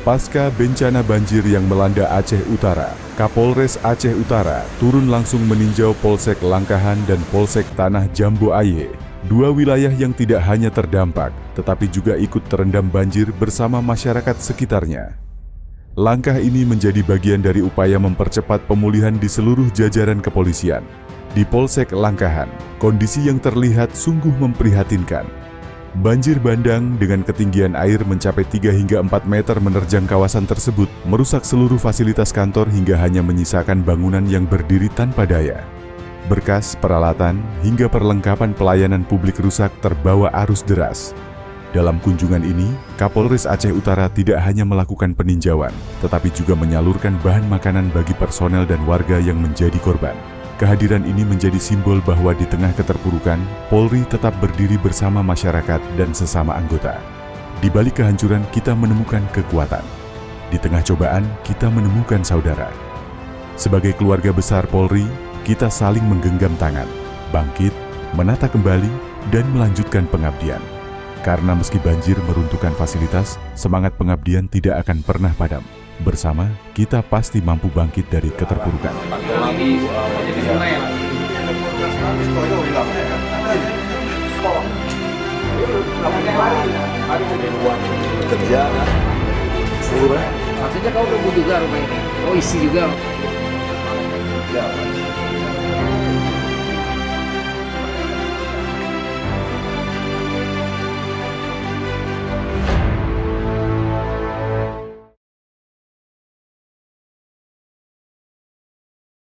Pasca bencana banjir yang melanda Aceh Utara, Kapolres Aceh Utara turun langsung meninjau Polsek Langkahan dan Polsek Tanah Jambu Aye, dua wilayah yang tidak hanya terdampak, tetapi juga ikut terendam banjir bersama masyarakat sekitarnya. Langkah ini menjadi bagian dari upaya mempercepat pemulihan di seluruh jajaran kepolisian. Di Polsek Langkahan, kondisi yang terlihat sungguh memprihatinkan. Banjir bandang dengan ketinggian air mencapai 3 hingga 4 meter menerjang kawasan tersebut, merusak seluruh fasilitas kantor hingga hanya menyisakan bangunan yang berdiri tanpa daya. Berkas, peralatan, hingga perlengkapan pelayanan publik rusak terbawa arus deras. Dalam kunjungan ini, Kapolres Aceh Utara tidak hanya melakukan peninjauan, tetapi juga menyalurkan bahan makanan bagi personel dan warga yang menjadi korban. Kehadiran ini menjadi simbol bahwa di tengah keterpurukan, Polri tetap berdiri bersama masyarakat dan sesama anggota. Di balik kehancuran, kita menemukan kekuatan. Di tengah cobaan, kita menemukan saudara. Sebagai keluarga besar Polri, kita saling menggenggam tangan, bangkit, menata kembali, dan melanjutkan pengabdian. Karena meski banjir meruntuhkan fasilitas, semangat pengabdian tidak akan pernah padam. Bersama, kita pasti mampu bangkit dari keterpurukan. Kerja kan? Maksudnya kau nunggu juga rumah ini? Oh isi juga? Ya,